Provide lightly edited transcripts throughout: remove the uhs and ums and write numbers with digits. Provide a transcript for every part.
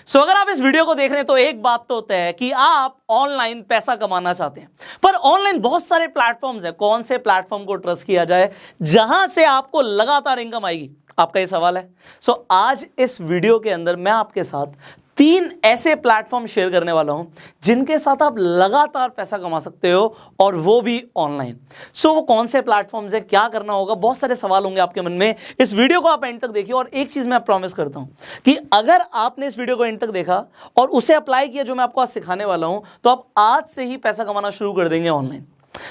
सो अगर आप इस वीडियो को देख रहे हैं तो एक बात तो होता है कि आप ऑनलाइन पैसा कमाना चाहते हैं, पर ऑनलाइन बहुत सारे प्लेटफॉर्म्स हैं। कौन से प्लेटफॉर्म को ट्रस्ट किया जाए जहां से आपको लगातार इनकम आएगी, आपका ये सवाल है। सो आज इस वीडियो के अंदर मैं आपके साथ 3 ऐसे प्लेटफॉर्म शेयर करने वाला हूं जिनके साथ आप लगातार पैसा कमा सकते हो, और वो भी ऑनलाइन। सो वो कौन से प्लेटफॉर्म्स है, क्या करना होगा, बहुत सारे सवाल होंगे आपके मन में। इस वीडियो को आप एंड तक देखिए, और एक चीज मैं प्रॉमिस करता हूं कि अगर आपने इस वीडियो को एंड तक देखा और उसे अप्लाई किया जो मैं आपको आज सिखाने वाला हूं, तो आप आज से ही पैसा कमाना शुरू कर देंगे ऑनलाइन।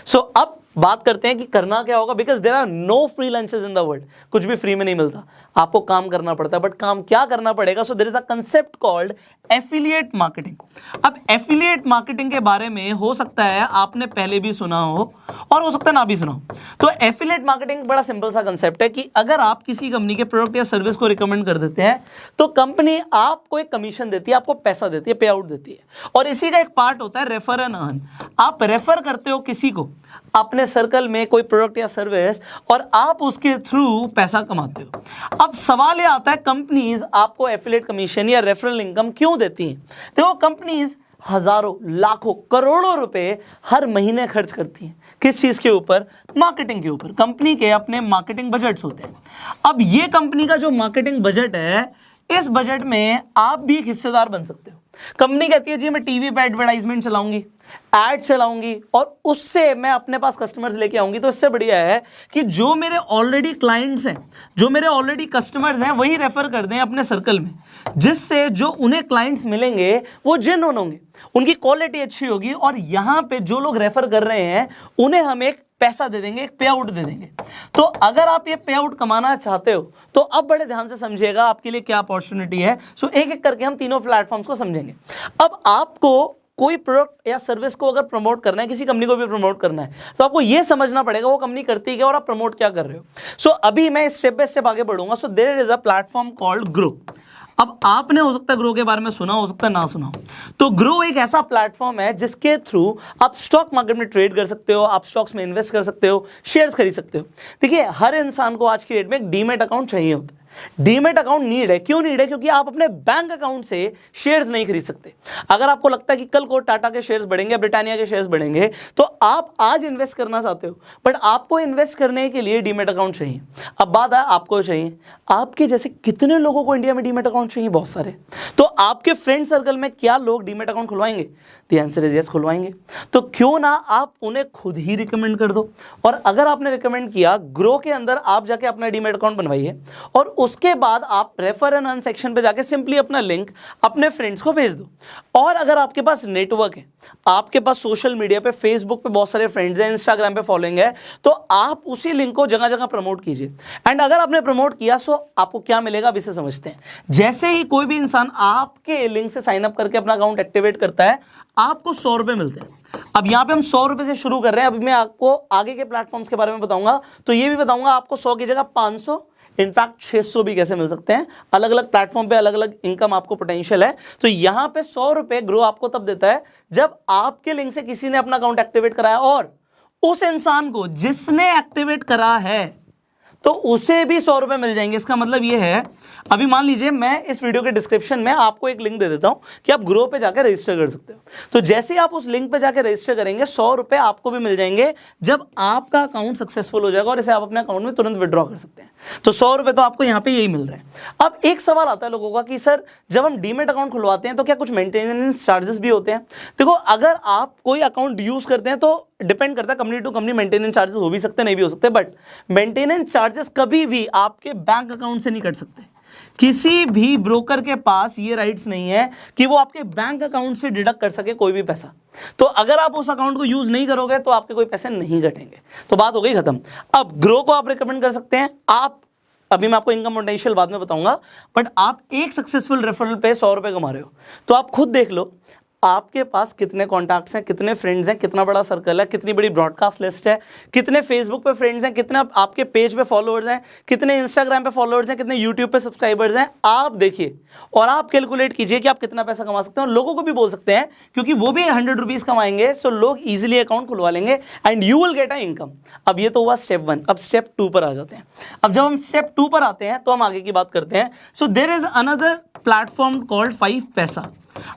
सो अब बात करते हैं कि करना क्या होगा, because there are no free lunches in the world. कुछ भी फ्री में नहीं मिलता, आपको काम करना पड़ता है। बट काम क्या करना पड़ेगा? So there is a concept called affiliate marketing. अब एफिलिएट मार्केटिंग के बारे में हो सकता है आपने पहले भी सुना हो और हो सकता है ना भी सुना हो। तो एफिलिएट मार्केटिंग बड़ा सिंपल सा कंसेप्ट है कि अगर आप किसी कंपनी के प्रोडक्ट या सर्विस को रिकमेंड कर देते हैं तो कंपनी आपको एक कमीशन देती है, आपको पैसा देती है, पे आउट देती है। और इसी का एक पार्ट होता है रेफर एंड अर्न। आप रेफर करते हो किसी को अपने सर्कल में कोई प्रोडक्ट या सर्विस, और आप उसके थ्रू पैसा कमाते हो। अब सवाल ये आता है, कंपनीज आपको एफिलिएट कमीशन या रेफरल इनकम क्यों देती हैं? देखो, कंपनीज हजारों, लाखों, करोड़ों रुपए हर महीने खर्च करती हैं। किस चीज के ऊपर? मार्केटिंग के ऊपर। कंपनी के अपने मार्केटिंग बजट्स होते हैं। अब ये कंपनी का जो मार्केटिंग बजट है, इस बजट में आप भी एक हिस्सेदार बन सकते हो। कंपनी कहती है जी मैं टीवी पे एडवर्टाइजमेंट चलाऊंगी, एड चलाऊंगी, और उससे मैं अपने पास कस्टमर्स लेके आऊंगी। तो इससे बढ़िया है कि जो मेरे ऑलरेडी क्लाइंट्स हैं, जो मेरे ऑलरेडी कस्टमर्स हैं, वही रेफर कर दें अपने सर्कल में, जिससे जो उन्हें क्लाइंट्स मिलेंगे वो जेन्युइन होंगे, उनकी क्वालिटी अच्छी होगी, और यहाँ पे जो लोग रेफर कर रहे हैं उन्हें हम एक पैसा दे देंगे, एक पे आउट दे देंगे। तो अगर आप ये पे आउट कमाना चाहते हो तो अब बड़े ध्यान से समझिएगा आपके लिए क्या अपॉर्चुनिटी है। सो एक एक करके हम तीनों प्लेटफॉर्म्स को समझेंगे। अब आपको कोई प्रोडक्ट या सर्विस को अगर प्रमोट करना है, किसी कंपनी को भी प्रमोट करना है, तो आपको यह समझना पड़ेगा वो कंपनी करती है और आप प्रमोट क्या कर रहे हो। सो अभी मैं स्टेप बाय स्टेप आगे बढ़ूंगा। So there is a platform called Groww. अब आपने हो सकता है ग्रो के बारे में सुना, हो सकता है ना सुना हो। तो ग्रो एक ऐसा प्लेटफॉर्म है जिसके थ्रू आप स्टॉक मार्केट में ट्रेड कर सकते हो, आप स्टॉक्स में इन्वेस्ट कर सकते हो, शेयर्स खरीद सकते हो। देखिए, हर इंसान को आज की डेट में एक डीमैट अकाउंट चाहिए होता है। डीमैट अकाउंट नीड है। क्यों नीड है? क्योंकि आप अपने बैंक अकाउंट से शेयर्स नहीं खरीद सकते। अगर आपको लगता है कि कल को टाटा के शेयर्स बढ़ेंगे, ब्रिटानिया के शेयर्स बढ़ेंगे, तो आप आज इन्वेस्ट करना चाहते हो, बट आपको इन्वेस्ट करने के लिए डीमैट अकाउंट चाहिए। अब बात है आपको चाहिए, आपके जैसे कितने लोगों को इंडिया में डीमैट अकाउंट चाहिए? बहुत सारे। तो आपके फ्रेंड सर्कल में क्या लोग डीमैट अकाउंट खुलवाएंगे? द आंसर इज यस, खुलवाएंगे। तो क्यों ना आप उन्हें खुद ही रिकमेंड कर दो, और अगर आपने रिकमेंड किया, ग्रो के अंदर आप जाके अपना डीमैट अकाउंट बनवाइए, और उसके बाद आप रेफर एंड अर्न सेक्शन पे जाके सिंपली अपना लिंक अपने फ्रेंड्स को भेज दो। और अगर आपके पास नेटवर्क है, आपके पास सोशल मीडिया पे, फेसबुक पे बहुत सारे फ्रेंड्स हैं, इंस्टाग्राम पे फॉलोइंग है, तो आप उसी लिंक को जगह जगह प्रमोट कीजिए। एंड अगर आपने प्रमोट किया, सो आपको क्या मिलेगा अब इसे समझते हैं। जैसे ही कोई भी इंसान आपके लिंक से साइन अप करके अपना अकाउंट एक्टिवेट करता है, आपको 100 रुपए मिलते हैं। अब यहाँ पे हम 100 रुपए से शुरू कर रहे हैं। अभी मैं आपको आगे के प्लेटफॉर्म्स के बारे में बताऊंगा, तो ये भी बताऊंगा आपको 100 की जगह 500, इनफैक्ट 600 भी कैसे मिल सकते हैं। अलग अलग प्लेटफॉर्म पे अलग अलग इनकम आपको पोटेंशियल है। तो यहाँ पे 100 रुपए ग्रो आपको तब देता है जब आपके लिंक से किसी ने अपना अकाउंट एक्टिवेट कराया, और उस इंसान को जिसने एक्टिवेट करा है तो उसे भी 100 रुपए मिल जाएंगे। इसका मतलब ये है, अभी मान लीजिए मैं इस वीडियो के डिस्क्रिप्शन में आपको एक लिंक दे देता हूं कि आप ग्रो पे जाकर रजिस्टर कर सकते हो। तो जैसे ही आप उस लिंक पे जाकर रजिस्टर करेंगे, 100 रुपए आपको भी मिल जाएंगे जब आपका अकाउंट सक्सेसफुल हो जाएगा, और इसे आप अपने अकाउंट में तुरंत विड्रॉ कर सकते हैं। तो 100 रुपए तो आपको यहाँ पे यही मिल रहा है। अब एक सवाल आता है लोगों का कि सर, जब हम डीमैट अकाउंट खुलवाते हैं तो क्या कुछ मेंटेनेंस चार्जेस भी होते हैं? देखो, अगर आप कोई अकाउंट यूज करते हैं तो डिपेंड करता है, company to company maintenance charges हो भी सकते हैं, नहीं भी हो सकते, बट मेंटेनेंस चार्जेस कभी भी आपके बैंक अकाउंट से नहीं कट सकते। किसी भी ब्रोकर के पास ये राइट्स नहीं है कि वो आपके बैंक अकाउंट से डिडक्ट कर सके कोई भी पैसा। तो अगर आप उस अकाउंट को यूज नहीं करोगे तो आपके कोई पैसे नहीं कटेंगे। तो बात हो गई खत्म। अब ग्रो को आप रिकमेंड कर सकते हैं। आप, अभी मैं आपको इनकम पोटेंशियल बाद में बताऊंगा, बट आप एक सक्सेसफुल रेफरल पे 100 रुपए कमा रहे हो। तो आप खुद देख लो आपके पास कितने कॉन्टैक्ट्स हैं, कितने फ्रेंड्स हैं, कितना बड़ा सर्कल है, कितनी बड़ी ब्रॉडकास्ट लिस्ट है, कितने फेसबुक पे फ्रेंड्स हैं, कितने आपके पेज पे फॉलोअर्स हैं, कितने इंस्टाग्राम पे फॉलोअर्स हैं, कितने यूट्यूब पे सब्सक्राइबर्स हैं। आप देखिए और आप कैलकुलेट कीजिए कि आप कितना पैसा कमा सकते हैं। और लोगों को भी बोल सकते हैं, क्योंकि वो भी 100 रुपीज़ कमाएंगे, सो लोग ईजिली अकाउंट खुलवा लेंगे and you will get a income. अब ये तो हुआ स्टेप 1। अब स्टेप 2 पर आ जाते हैं। अब जब हम स्टेप 2 पर आते हैं तो हम आगे की बात करते हैं। So there is another platform called 5 paisa.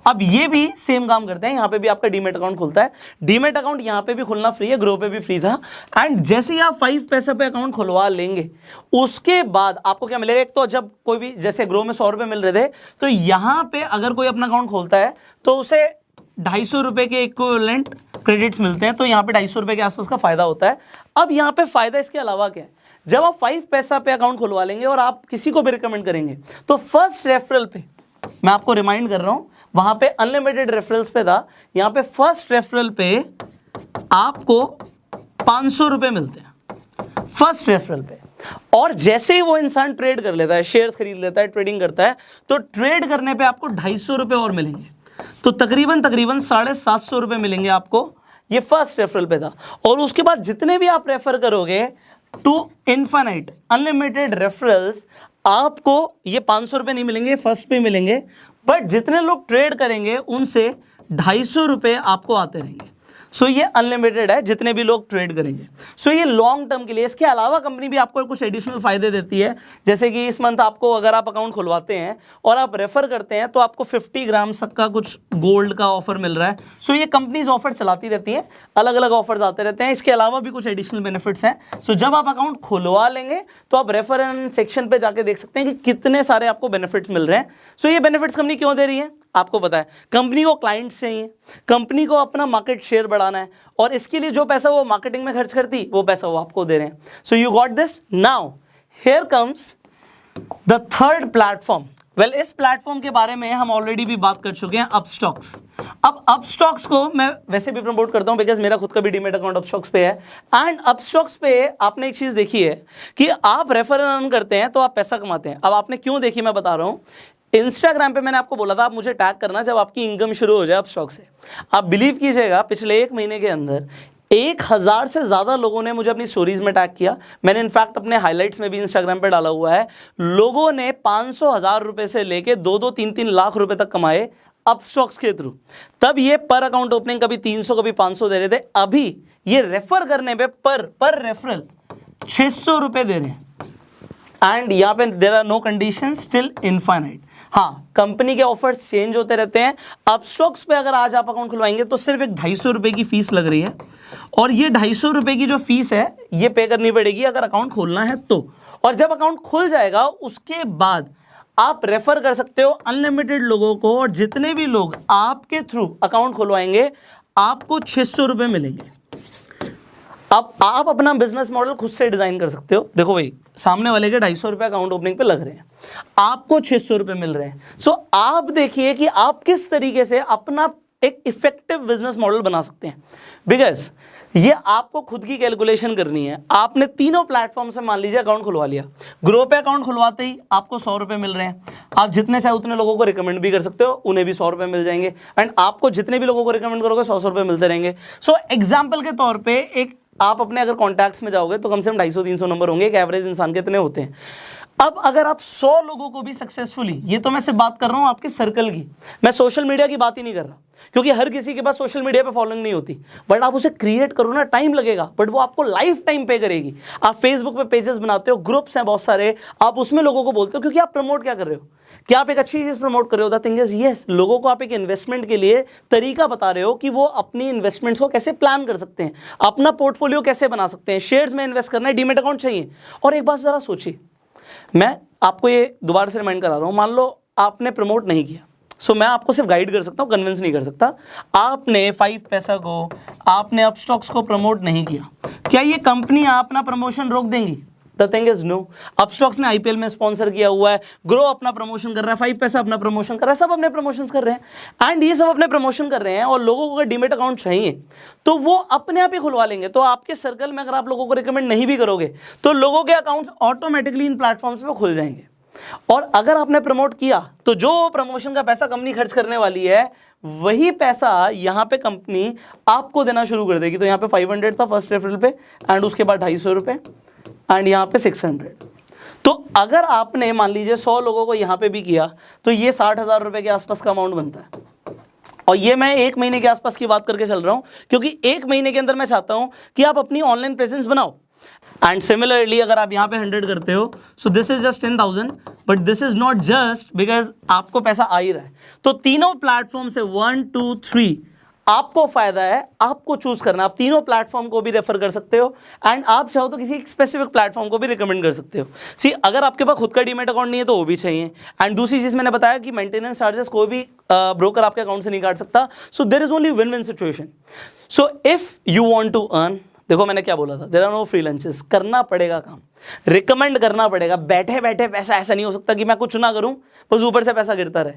अब ये भी सेम काम करते हैं, यहाँ पे भी आपका डीमेट अकाउंट खुलता है। डीमेट अकाउंट यहाँ पे भी खुलना फ्री है, ग्रो पे भी फ्री था। एंड जैसे ही आप 5 पैसा पे अकाउंट खुलवा लेंगे उसके बाद आपको क्या मिलेगा, एक तो जब कोई भी जैसे ग्रो में 100 रुपए मिल रहे थे, तो यहाँ पे अगर कोई अपना अकाउंट खोलता है तो उसे 250 रुपए के इक्विवेलेंट क्रेडिट्स मिलते हैं, तो यहाँ पे 250 रुपए के आसपास का फायदा होता है। अब यहाँ पे फायदा इसके अलावा क्या है, जब आप 5 पैसा पे अकाउंट खुलवा लेंगे और आप किसी को भी रिकमेंड करेंगे तो फर्स्ट रेफरल पे, मैं आपको रिमाइंड कर रहा हूं, वहां पे अनलिमिटेड रेफरल्स पे था, यहां पे फर्स्ट रेफरल पे आपको 500 रुपए मिलते हैं फर्स्ट रेफरल पे। और जैसे ही वो इंसान ट्रेड कर लेता है, शेयर्स खरीद लेता है, ट्रेडिंग करता है, तो ट्रेड करने पे आपको 250 रुपए और मिलेंगे, तो तकरीबन 750 रुपए मिलेंगे आपको। ये फर्स्ट रेफरल पे था। और उसके बाद जितने भी आप रेफर करोगे टू इनफाइनाइट अनलिमिटेड रेफरल्स, आपको ये 500 रुपए नहीं मिलेंगे, फर्स्ट पे मिलेंगे, बट जितने लोग ट्रेड करेंगे उनसे 250 रुपए आपको आते रहेंगे। सो ये अनलिमिटेड है जितने भी लोग ट्रेड करेंगे। सो ये लॉन्ग टर्म के लिए। इसके अलावा कंपनी भी आपको कुछ एडिशनल फायदे देती है, जैसे कि इस मंथ आपको अगर आप अकाउंट खुलवाते हैं और आप रेफर करते हैं तो आपको 50 ग्राम तक का कुछ गोल्ड का ऑफर मिल रहा है। सो ये कंपनीज ऑफर चलाती रहती हैं, अलग अलग ऑफर्स आते रहते हैं। इसके अलावा भी कुछ एडिशनल बेनिफिट्स हैं। सो जब आप अकाउंट खुलवा लेंगे तो आप रेफर सेक्शन पे जाके देख सकते हैं कि कितने सारे आपको बेनिफिट्स मिल रहे हैं। सो ये बेनिफिट्स कंपनी क्यों दे रही है आपको पता है, कंपनी को क्लाइंट्स चाहिए, कंपनी को अपना मार्केट शेयर बढ़ाना है, और इसके लिए जो पैसा वो मार्केटिंग में खर्च करती वो पैसा वो आपको दे रहे हैं। So you got this. Now here comes the third platform. Well, इस प्लेटफॉर्म के बारे में हम ऑलरेडी भी बात कर चुके हैं, अपस्टॉक्स। अब अपस्टॉक्स को मैं वैसे भी प्रमोट करता हूं बिकॉज मेरा खुद का भी डीमेट अकाउंट अपस्टॉक्स पे है। एंड अपस्टॉक्स पे आपने एक चीज देखी है कि आप रेफर अर्न करते हैं तो आप पैसा कमाते हैं। अब आपने क्यों देखी मैं बता रहा हूं। इंस्टाग्राम पे मैंने आपको बोला था आप मुझे टैग करना जब आपकी इनकम शुरू हो जाए अपस्टॉक से। आप बिलीव कीजिएगा पिछले 1 महीने के अंदर 1000 से ज़्यादा लोगों ने मुझे अपनी स्टोरीज में टैग किया। मैंने इनफैक्ट अपने हाइलाइट्स में भी इंस्टाग्राम पे डाला हुआ है। लोगों ने 500,000 रुपए से लेके 2-2, 3-3 लाख रुपए तक कमाए अपस्टॉक्स के थ्रू। तब ये पर अकाउंट ओपनिंग कभी 300 कभी 500 दे रहे थे, अभी ये रेफर करने पे पर रेफरल 600 रुपए दे रहे हैं। एंड यहाँ पे there are no conditions till infinite. हाँ, कंपनी के ऑफर्स चेंज होते रहते हैं। अपस्टॉक्स पे अगर आज आप अकाउंट खुलवाएंगे तो सिर्फ एक 250 रुपए की फीस लग रही है, और ये 250 रुपए की जो फीस है ये पे करनी पड़ेगी अगर अकाउंट खोलना है तो। और जब अकाउंट खुल जाएगा उसके बाद आप रेफर कर सकते हो अनलिमिटेड लोगों को, और जितने भी लोग आपके थ्रू अकाउंट खुलवाएंगे आपको 600 रुपए मिलेंगे। अब आप अपना बिजनेस मॉडल खुद से डिजाइन कर सकते हो। देखो भाई, सामने वाले के 250 रुपए अकाउंट ओपनिंग पे लग रहे हैं, आपको 600 रुपए मिल रहे हैं। सो आप देखिए कि आप किस तरीके से अपना एक इफेक्टिव बिजनेस मॉडल बना सकते हैं। बिकॉज ये आपको खुद की कैलकुलेशन करनी है। आपने तीनों प्लेटफॉर्म से मान लीजिए अकाउंट खुलवा लिया। ग्रो पे अकाउंट खुलवाते ही आपको 100 रुपए मिल रहे हैं। आप जितने चाहे उतने लोगों को रिकमेंड भी कर सकते हो, उन्हें भी 100 रुपए मिल जाएंगे। एंड आपको जितने भी लोगों को रिकमेंड करोगे 100 रुपए मिलते रहेंगे। सो एग्जाम्पल के तौर पर एक आप अपने अगर कॉन्टैक्ट्स में जाओगे तो कम से कम 250-300 नंबर होंगे। एक एवरेज इंसान के इतने होते हैं। अब अगर आप 100 लोगों को भी सक्सेसफुली, ये तो मैं सिर्फ बात कर रहा हूं आपके सर्कल की, मैं सोशल मीडिया की बात ही नहीं कर रहा, क्योंकि हर किसी के पास सोशल मीडिया पे फॉलोइंग नहीं होती। बट आप उसे क्रिएट करो ना, टाइम लगेगा बट वो आपको लाइफ टाइम पे करेगी। आप फेसबुक पे पेजेस बनाते हो, ग्रुप्स हैं बहुत सारे, आप उसमें लोगों को बोलते हो, क्योंकि आप प्रमोट क्या कर रहे हो, क्या आप एक अच्छी चीज प्रमोट कर रहे हो। द थिंग इज यस, लोगों को आप एक इन्वेस्टमेंट के लिए तरीका बता रहे हो कि वो अपनी इन्वेस्टमेंट्स को कैसे प्लान कर सकते हैं, अपना पोर्टफोलियो कैसे बना सकते हैं। शेयर्स में इन्वेस्ट करना है, डीमेट अकाउंट चाहिए। और एक बात जरा सोचिए, मैं आपको ये दोबारा से रिमाइंड करा रहा हूं, मान लो आपने प्रमोट नहीं किया, सो मैं आपको सिर्फ गाइड कर सकता हूं, कन्विंस नहीं कर सकता। आपने 5 पैसा को, आपने अपस्टॉक्स को प्रमोट नहीं किया, क्या ये कंपनी अपना प्रमोशन रोक देंगी? The thing is no. Upstox ने आईपीएल में स्पॉन्सर किया हुआ है, ग्रो अपना प्रमोशन कर रहा है, 5 पैसा अपना प्रमोशन कर रहा है, सब अपने प्रमोशंस कर रहे हैं। एंड ये सब अपने प्रमोशन कर रहे हैं, और लोगों को अगर डीमेट अकाउंट चाहिए तो वो अपने आप ही खुलवा लेंगे। तो आपके सर्कल में अगर आप लोगों को रिकमेंड नहीं भी करोगे तो लोगों के अकाउंट्स ऑटोमेटिकली इन प्लेटफॉर्म्स पे खुल जाएंगे। और अगर आपने प्रमोट किया तो जो प्रमोशन का पैसा कंपनी खर्च करने वाली है, वही पैसा यहां पे कंपनी आपको देना शुरू कर देगी। तो यहां पे 500 था फर्स्ट रेफरल पे, एंड उसके बाद 250 रुपए, एंड यहाँ पे 600। तो अगर आपने मान लीजिए 100 लोगों को यहाँ पे भी किया तो ये 60,000 रुपए के आसपास का अमाउंट बनता है। और ये मैं 1 महीने के आसपास की बात करके चल रहा हूँ, क्योंकि 1 महीने के अंदर मैं चाहता हूँ कि आप अपनी ऑनलाइन प्रेजेंस बनाओ। एंड सिमिलरली अगर आप यहाँ पे 100 करते हो, so this is just 10,000, but this is not just because आपको पैसा आ ही रहा है। तो तीनों प्लेटफॉर्म से 1 2 3 आपको फायदा है, आपको चूज करना। आप तीनों प्लेटफॉर्म को भी रेफर कर सकते हो एंड आप चाहो तो किसी एक स्पेसिफिक प्लेटफॉर्म को भी रिकमेंड कर सकते हो। सी अगर आपके पास खुद का डीमैट अकाउंट नहीं है तो वो भी चाहिए। एंड दूसरी चीज मैंने बताया कि मेंटेनेंस चार्जेस कोई भी ब्रोकर आपके अकाउंट से नहीं काट सकता। So there is only win win situation. So if you want to earn, देखो मैंने क्या बोला था, there are no free lunches, करना पड़ेगा काम, रिकमेंड करना पड़ेगा। बैठे बैठे पैसा ऐसा नहीं हो सकता कि मैं कुछ ना करूं बस ऊपर से पैसा गिरता रहे।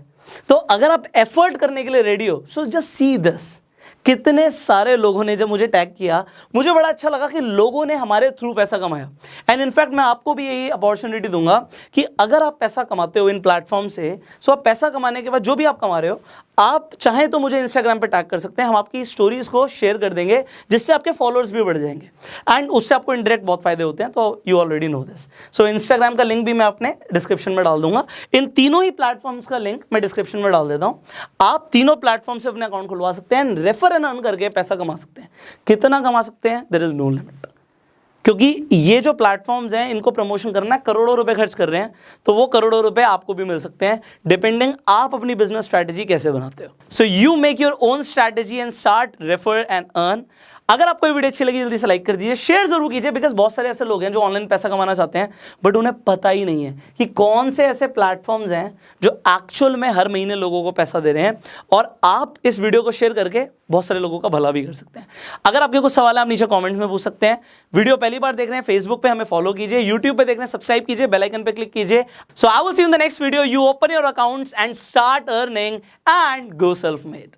तो अगर आप एफर्ट करने के लिए रेडी हो, सो जस्ट सी दिस। कितने सारे लोगों ने जब मुझे टैग किया, मुझे बड़ा अच्छा लगा कि लोगों ने हमारे थ्रू पैसा कमाया। एंड इनफैक्ट मैं आपको भी यही अपॉर्चुनिटी दूंगा कि अगर आप पैसा कमाते हो इन प्लेटफॉर्म से, सो आप पैसा कमाने के बाद जो भी आप कमा रहे हो, आप चाहें तो मुझे इंस्टाग्राम पे टैग कर सकते हैं, हम आपकी स्टोरीज को शेयर कर देंगे जिससे आपके फॉलोअर्स भी बढ़ जाएंगे एंड उससे आपको इनडायरेक्ट बहुत फायदे होते हैं। तो you already know this. So Instagram का लिंक भी मैं अपने डिस्क्रिप्शन में डाल दूंगा। इन तीनों ही प्लेटफॉर्म्स का लिंक मैं डिस्क्रिप्शन में डाल देता हूँ। आप तीनों प्लेटफॉर्म से अपने अकाउंट खुलवा सकते हैं, रेफर एंड अर्न करके पैसा कमा सकते हैं। कितना कमा सकते हैं, देयर इज नो लिमिट, क्योंकि ये जो प्लेटफॉर्म्स हैं इनको प्रमोशन करना है, करोड़ों रुपए खर्च कर रहे हैं, तो वो करोड़ों रुपए आपको भी मिल सकते हैं डिपेंडिंग आप अपनी बिजनेस स्ट्रैटेजी कैसे बनाते हो। So you make your own strategy and start refer and earn. अगर आपको ये वीडियो अच्छी लगी जल्दी से लाइक कर दीजिए, शेयर जरूर कीजिए, बिकॉज बहुत सारे ऐसे लोग हैं जो ऑनलाइन पैसा कमाना चाहते हैं बट उन्हें पता ही नहीं है कि कौन से ऐसे प्लेटफॉर्म्स हैं जो एक्चुअल में हर महीने लोगों को पैसा दे रहे हैं। और आप इस वीडियो को शेयर करके बहुत सारे लोगों का भला भी कर सकते हैं। अगर आपके कुछ सवाल है आप नीचे कमेंट्स में पूछ सकते हैं। वीडियो पहली बार देख रहे हैं फेसबुक पे हमें फॉलो कीजिए, यूट्यूब पे देख रहे हैं सब्सक्राइब कीजिए, बेल आइकन पे क्लिक कीजिए। So I will see you in the next video. You open your accounts and start earning and go self made.